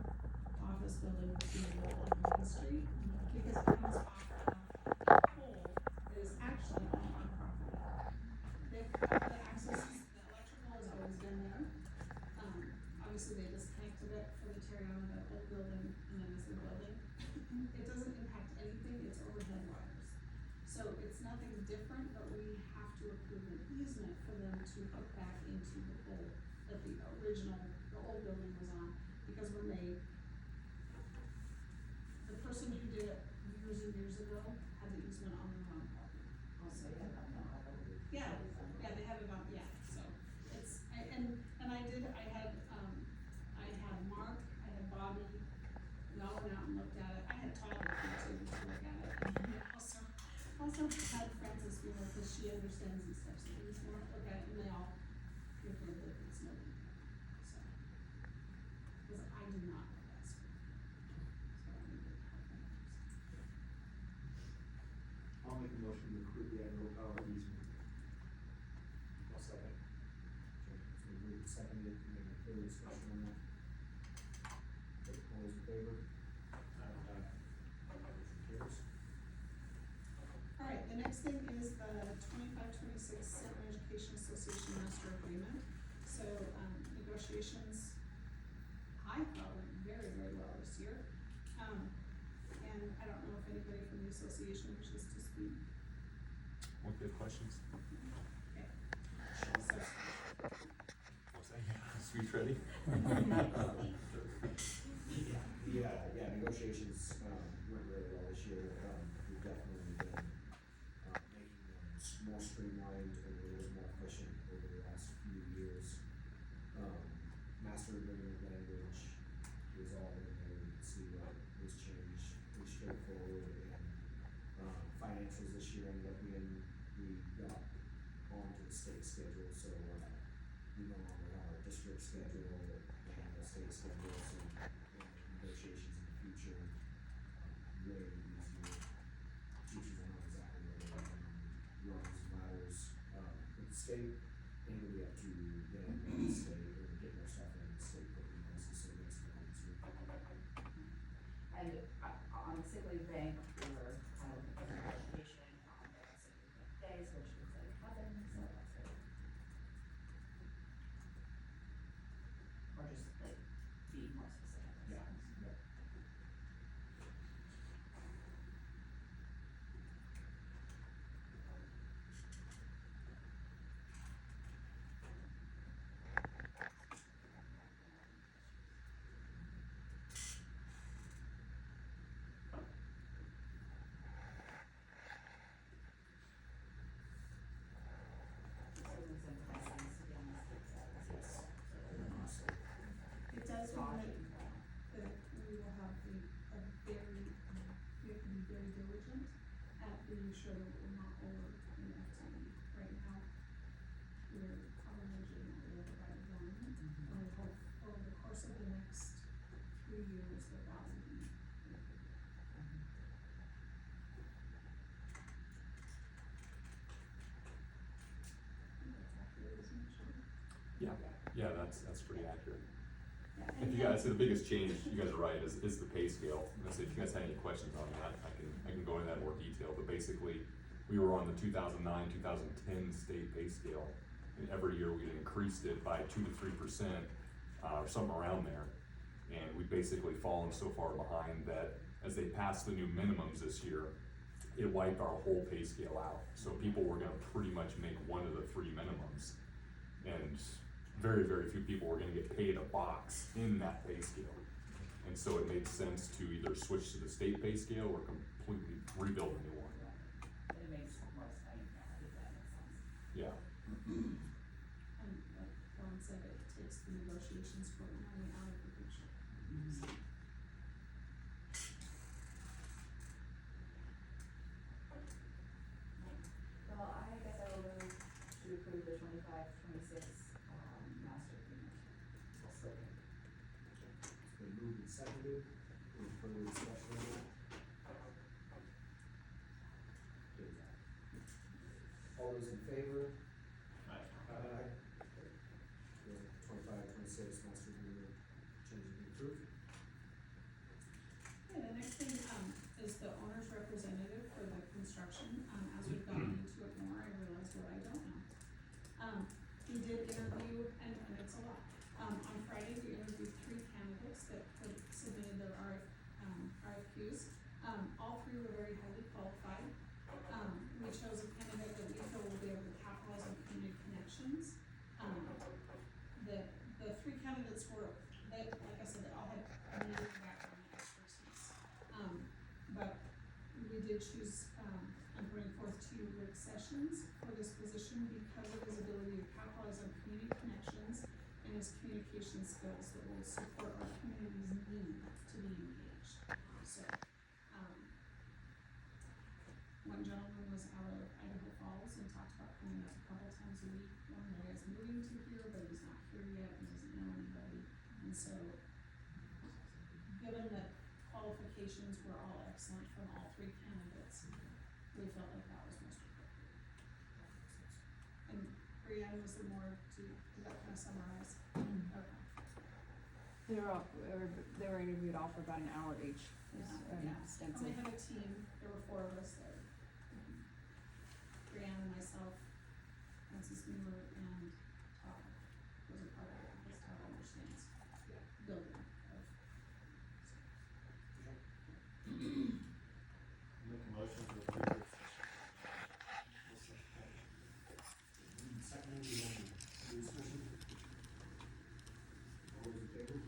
office building that's being built on Main Street, because it comes off of a pole that is actually on our property. The access, the electrical has always been there, obviously they disconnected it for the tear down of the old building and then this new building. It doesn't impact anything, it's overhead wires. So it's nothing different, but we have to approve an easement for them to hook back into the pole that the old building was on. Because when the person who did it years and years ago had the easement on the wrong property. Also, yeah, Yeah, they had it on, so it's, I had Mark, I had Bobby, we all went out and looked at it, I had Todd with me too to look at it. And also had Francis be there, cause she understands these types of things more, look at it, and they all concurred that it's no big deal, so. Cause I do not know that stuff. So I need to help them understand. I'll make a motion to approve the agro power easement. I'll second. Okay, it's been moved and seconded, any further discussion on that? Okay, all those in favor? Aye. Motion carries. Alright, the next thing is the 25-26 Salmon Education Association Master Agreement. So, negotiations, I thought went very, very well this year. And I don't know if anybody from the association wishes to speak. What good questions? Okay. What's that? Sweet ready? Yeah, negotiations, went really well this year, we've definitely been, making them more streamlined and a little more efficient over the last few years. Master agreement language is all in there, you can see what was changed, pretty straightforward, and, financials this year ended up being, we got onto the state schedule, so, we no longer have our district schedule and the state schedule, so negotiations in the future, way easier. Teachers will know exactly where they are, runs, ladders, with the state, and it'll be up to them and the state, or getting their stuff in the state, putting in places, so it makes it a lot easier. And on the sick leave bank, we're kind of looking for negotiation on the sick leave bank days, which looks like it happened, so that's good. Or just like be more specific. Yeah. Yep. So we simplify things to be on the state side. Yes. It does mean that we will have we have to be very diligent at being sure that we're not over in FTE. Right now, we're probably legitimately over by the line. And we hope over the course of the next 3 years that will be. That's accurate, isn't it, Sean? Yeah, that's pretty accurate. Yeah, If you guys, so the biggest change, you guys are right, is the pay scale. And so if you guys have any questions on that, I can go into that in more detail, but basically, we were on the 2009, 2010 state pay scale, and every year we had increased it by 2 to 3%, or something around there. And we've basically fallen so far behind that as they passed the new minimums this year, it wiped our whole pay scale out. So people were gonna pretty much make one of the 3 minimums. And very, very few people were gonna get paid a box in that pay scale. And so it made sense to either switch to the state pay scale or completely rebuild a new one. And it makes more sense, if that makes sense. Yeah. And like Ron said, it takes the negotiations for money out of the picture. So, Well, I guess I will move to approve the 25-26 master agreement. It's been moved and seconded, any further discussion on that? Okay. All those in favor? Aye. Aye. The 25-26 master agreement changes been approved. Okay, the next thing, is the owner's representative for the construction. As we've gotten into it more, I realize what I don't know. We did interview, and it's a lot. On Friday, we interviewed efforts were, that, like I said, they all had amazing background and expertise. But we did choose, I'm putting forth two Rick Sessions for this position because of his ability to capitalize on community connections and his communication skills that will support our community's need to be engaged. So, one gentleman was out of Idaho Falls and talked about coming up a couple times a week. One guy is moving to here, but he's not here yet and doesn't know anybody. And so, given that qualifications were all excellent from all three candidates, we felt like that was most appropriate. And Brianna was the more, did that kind of summarize? Okay. They were interviewed all for about an hour each. It was, Yeah. extensive. And we had a team, there were 4 of us there. Brianna, myself, Francis Mueller, and Todd was a part of it, because Todd understands building of. Make a motion to approve this. Second, we have any discussion? All those in favor?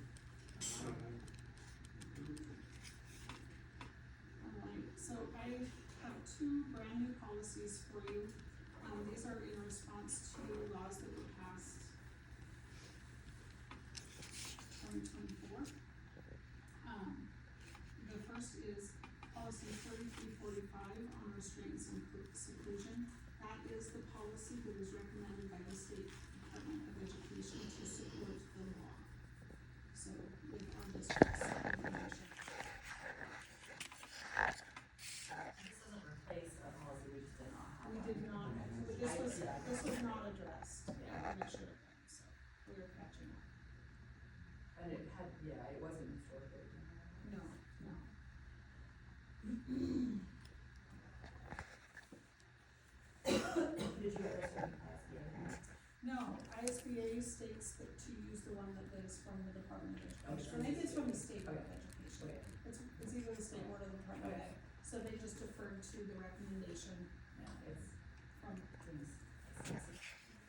Alright, so I have 2 brand new policies for you. These are in response to laws that were passed 2024. The first is policy 3345 on restraints and seclusion. That is the policy that is recommended by the State Department of Education to support the law. So with our district's information. This doesn't replace a policy we just did not have. We did not, this was not addressed, and it should have been, so we are catching up. And it had, yeah, it wasn't historically. No, no. Did you ever certain ISBA? No, ISBA states that to use the one that is from the Department of Education, Okay. or maybe it's from the State Board of Okay. Education. Okay. It's either the State Board or the Department of Okay. Ed, so they just deferred to the recommendation Yeah, it's, from,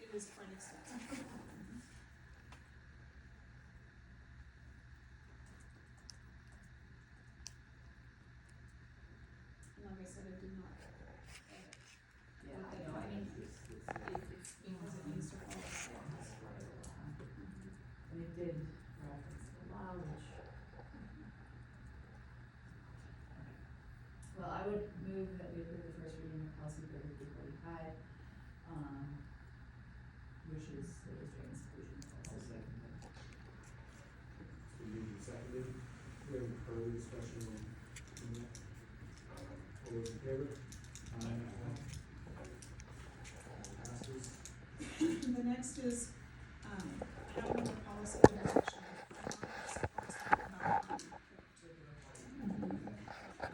it is quite extensive. And like I said, I did not edit. yeah, no, I mean, it's Because it needs to follow that. and it did reference the law, which. Well, I would move that we approve the first reading of policy 3345, which is the restraint and seclusion I'll policy. second that. So moved and seconded, we have further discussion on that? All those in favor? Aye. Passes. The next is, having the policy of protection.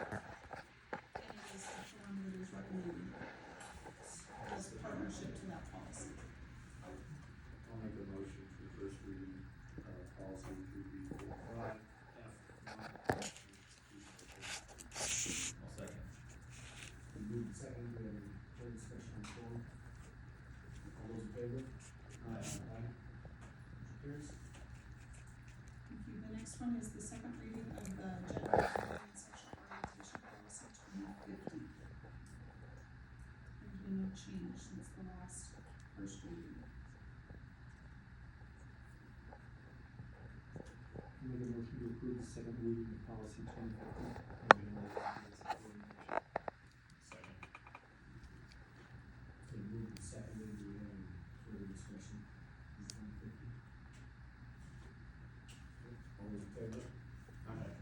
And it is the form that is recommended as partnership to that policy. I'll make a motion for the first reading of policy 3345 F1. I'll second. Moved and seconded, we have any further discussion on the form? All those in favor? Aye. Motion carries. Thank you. The next one is the second reading of the gender and sexual orientation policy 2050. There's been no change since the last first reading. Make a motion to approve the second reading of policy 2050. Second. Been moved and seconded, do we have any further discussion? Is 150? All those in favor? Aye.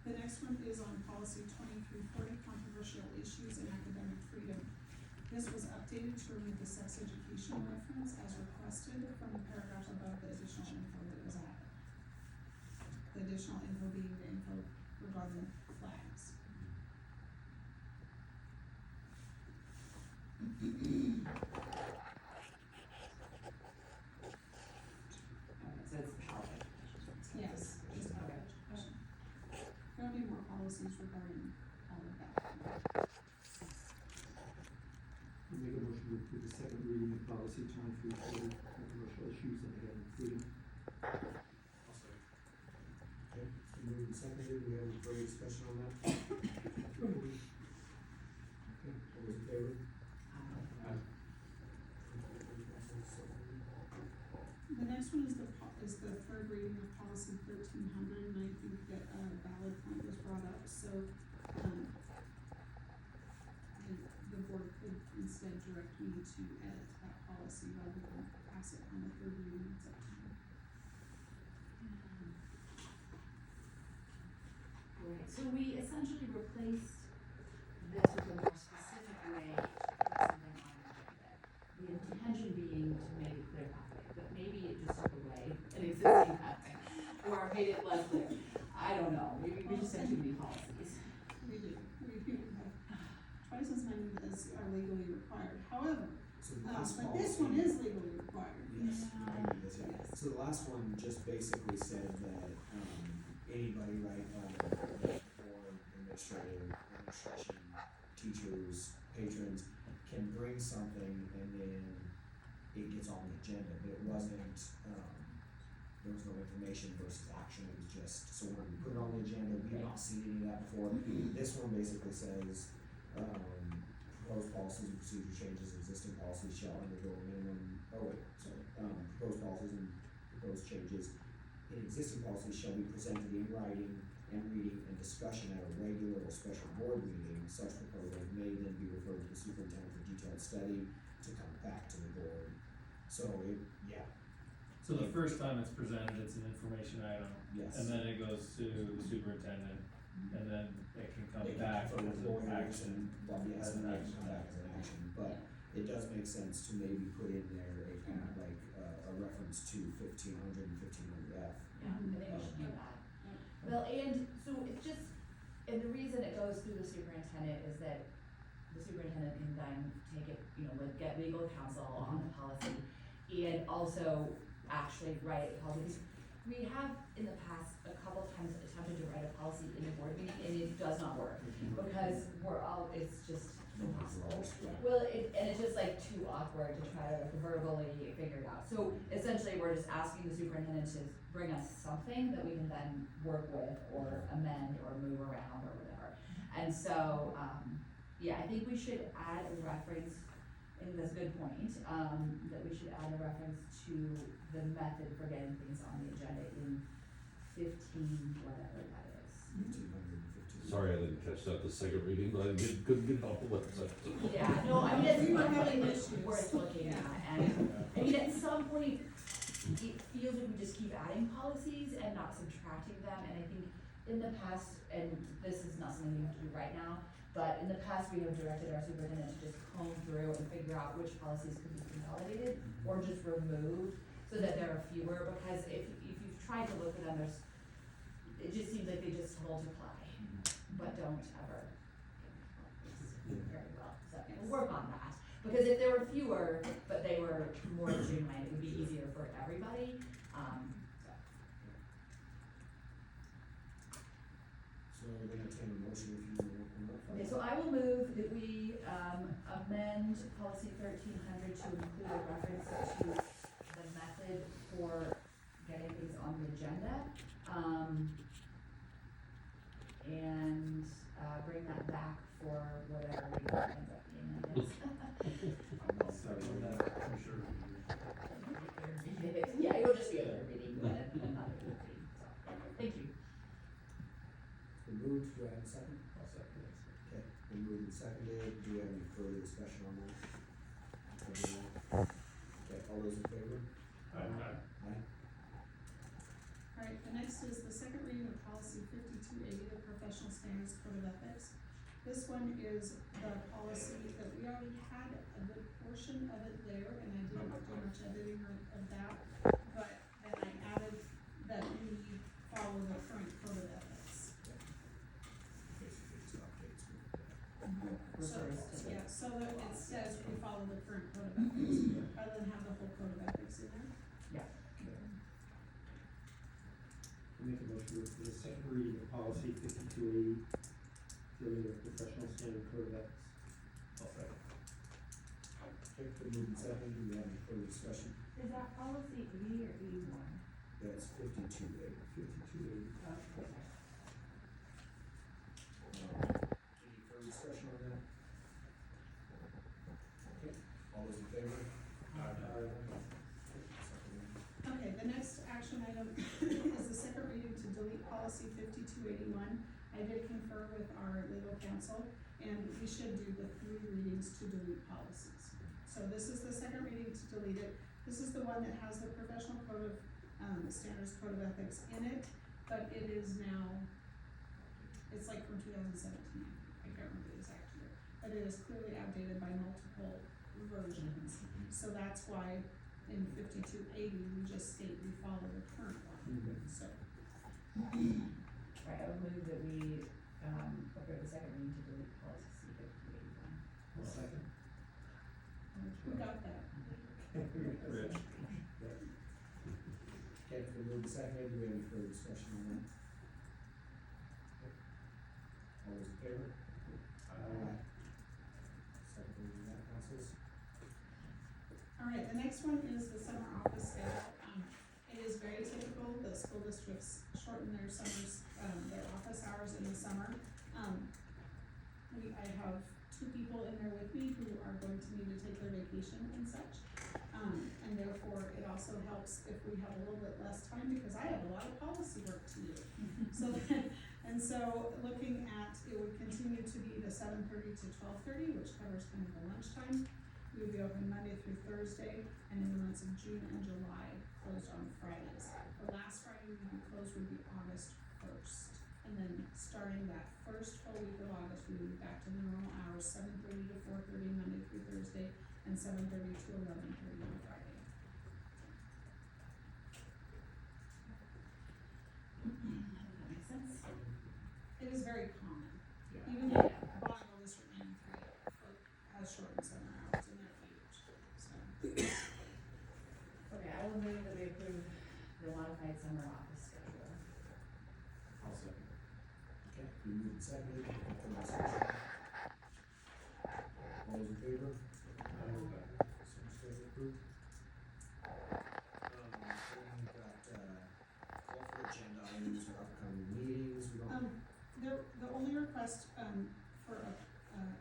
The next one is on policy 2340, controversial issues and academic freedom. This was updated to remove the sex education reference as requested from the paragraph above the additional info that was added. The additional info being the info regarding flags. So it's health education. Yes, just about education. There'll be more policies regarding all of that. Make a motion to approve the second reading of policy 2340, controversial issues and academic freedom. discussion on that? Okay, all those in favor? The next one is the third reading of policy 1300, and I think that a valid point was brought up, so, the board could instead direct me to edit that policy rather than pass it on the third reading in September. Right, so we essentially replaced this with a more specific way to put something on the agenda. The intention being to make it clear pathway, but maybe it just took away an existing pathway, or made it less clear. I don't know, maybe we just have too many policies. We do have twice as many as are legally required, however, So the last but this one policy- is legally required. Yes, Yeah. I agree with you. Yes. So the last one just basically said that, anybody, right, board, administration, teachers, patrons, can bring something and then it gets on the agenda, but it wasn't, there was no information versus action, it was just, so when we put it on the agenda, we've not seen any of that before. This one basically says, proposed policies and procedure changes, existing policies shall undergo a minimum, proposed policies and proposed changes in existing policies shall be presented in writing and reading and discussion at a regular or special board meeting. Such proposals may then be referred to the superintendent for detailed study to come back to the board. So So the first time it's presented, it's an information item, yes. and then it goes to the superintendent, and then it can come They can back for as an lawyers action. and, well, yes, As and an they can action. come back as an action, but it does make sense to maybe put in there a kind of like, a reference to 1500 and 1500F. Yeah, I think we should do that. Well, and so it's just, and the reason it goes through the superintendent is that the superintendent can then take it, get legal counsel on the policy and also actually write policies. We have in the past a couple of times attempted to write a policy in a board meeting and it does not work because it's just impossible. Well, and it's just like too awkward to try to like verbally figure it out. So essentially, we're just asking the superintendent to bring us something that we can then work with or amend or move around or whatever. And so, I think we should add a reference, and that's a good point, that we should add a reference to the method for getting things on the agenda in 15, whatever that is. 1515. Sorry, I didn't catch that the second reading, but I couldn't get off the website. Yeah, no, I mean, it's really worth looking at, and, I mean, at some point, it feels like we just keep adding policies and not subtracting them, and I think in the past, and this is not something we have to do right now, but in the past, we have directed our superintendent to just comb through and figure out which policies could be consolidated or just removed, so that there are fewer, because if you've tried to look at them, it just seems like they just multiply, but don't ever very well, so we'll work on that. Because if there were fewer, but they were more streamlined, it would be easier for everybody, So we're gonna entertain a motion if you want to. Okay, so I will move that we, amend policy 1300 to include a reference to the method for getting things on the agenda. And, bring that back for whatever it ends up being, I guess. I'll second that, I'm sure. Yeah, it'll just be a third reading, but another third reading, so, thank you. Been moved, do I have a second? I'll second it. Okay, been moved and seconded, do we have any further discussion on that? Okay, all those in favor? Aye. Alright, the next is the second reading of policy 5280, the professional standards code of ethics. This one is the policy that we already had a good portion of it there, and I didn't do much editing of that. But then I added that we follow the current code of ethics. Basically just updates with So, Refers to the- yeah, so that it says we follow the current code of ethics, rather than have the whole code of ethics in there. Make a motion for the second reading of policy 5280, dealing with professional standard code of ethics. I'll second. Okay, been moved and seconded, do we have any further discussion? Is that policy 80 or 81? That's 52A. 5280. policy 5281. I did confer with our legal counsel, and we should do the 3 readings to delete policies. So this is the second reading to delete it. This is the one that has the professional code of, standards code of ethics in it, but it is now, it's like from 2017, I can't remember the exact year, but it is clearly outdated by multiple versions. So that's why in 5280, we just state we follow the current one, so. Right, I would move that we, approve the second reading to delete policy C 5281. I'll second. Who got that? Rich. Okay, we move the second, do we have any further discussion on that? All those in favor? Aye. Second reading, that passes. All right, the next one is the summer office schedule. It is very typical that school districts shorten their summers, their office hours in the summer. I have 2 people in there with me who are going to need to take their vacation and such. And therefore, it also helps if we have a little bit less time, because I have a lot of policy work to do. So looking at, it would continue to be the 7:30 to 12:30, which covers kind of the lunchtime. We would be open Monday through Thursday, and in the months of June and July, closed on Fridays. The last Friday we would be closed would be August 1st. And then starting that first full week of August, we would be back to the normal hours, 7:30 to 4:30 Monday through Thursday, and 7:30 to 11:30 on Friday. That makes sense. It is very common. Yeah. Even the Bonneville District 93 has shortened summer hours, and they're huge, so. Okay, I will move that we approve the modified summer office schedule. I'll second. Okay, we move the second, any further discussion? All those in favor? Same schedule approved. Then we've got, call for agenda items for upcoming meetings, we don't. The only request, for a,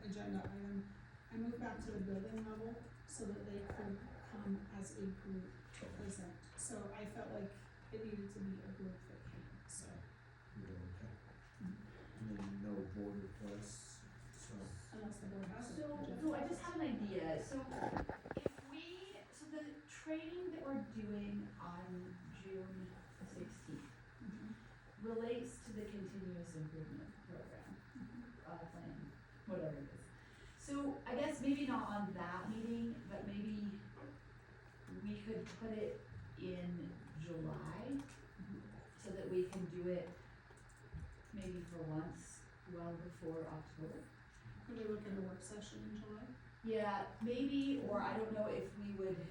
agenda item, I moved back to the building level so that they could come as a group to present. So I felt like it needed to be a group that came, so. You're okay. And then no board requests, so. Unless the board has it. So I just have an idea, so the training that we're doing on June 16th relates to the continuous improvement program, plan, whatever it is. So I guess maybe not on that meeting, but maybe we could put it in July so that we can do it maybe for once well before October. Could we look at a work session in July? Yeah, maybe, or I don't know if we would,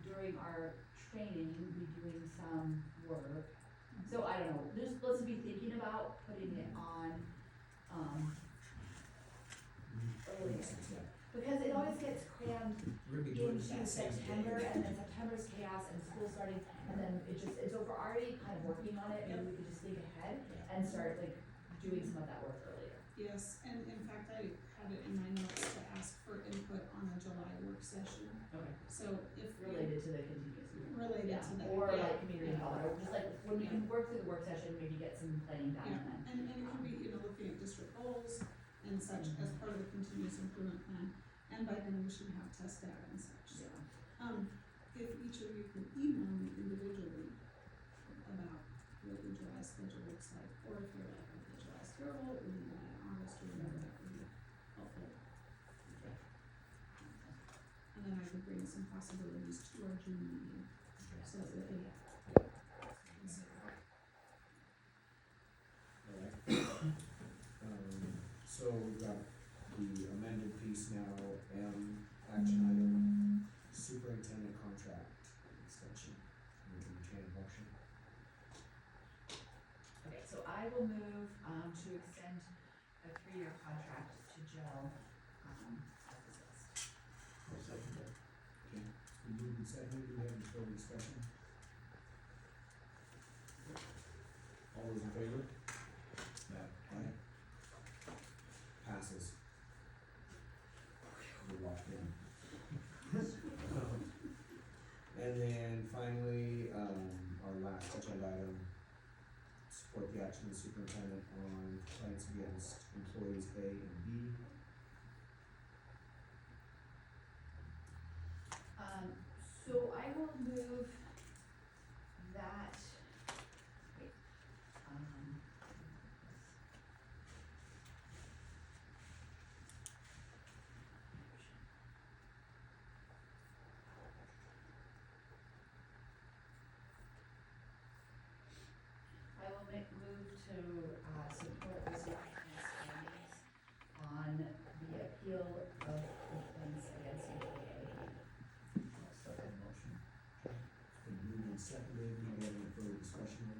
during our training, be doing some work. So I don't know, let's be thinking about putting it on, earlier. Yeah. Because it always gets crammed We're gonna be doing into that same September, day. and then September's chaos and school starting, and then so if we're already kind of working on it, maybe we could just think ahead and start like doing some of that work earlier. Yes, and in fact, I had it in my notes to ask for input on a July work session. Okay. So if. Related to the continuous improvement. Related Yeah, to that. or yeah. like community involvement, or just like when we can work through the work session, maybe get some planning done Yeah, and then. and it can be, looking at district goals and such as part of the continuous improvement plan, and by then we should have test data and such, so. If each of you can email me individually about what your July schedule looks like, or if you're like, okay, July's terrible, we need that in August or whatever, that would be helpful. And then I could bring some possibilities to our June meeting, so that we can consider. Alright. So we've got the amended piece now, action item, superintendent contract extension. We can entertain a motion. Okay, so I will move, to extend a 3-year contract to Jill, as discussed. I'll second that. Okay, we moved and seconded, do we have any further discussion? All those in favor? Aye. Passes. We're locked in. And then finally, our last agenda item, support the action of the superintendent on complaints against employees A and B. So I will move that, wait, I will move to, support the superintendent's findings on the appeal of complaints against employee. I'll second the motion. It's been moved and seconded, do we have any further discussion on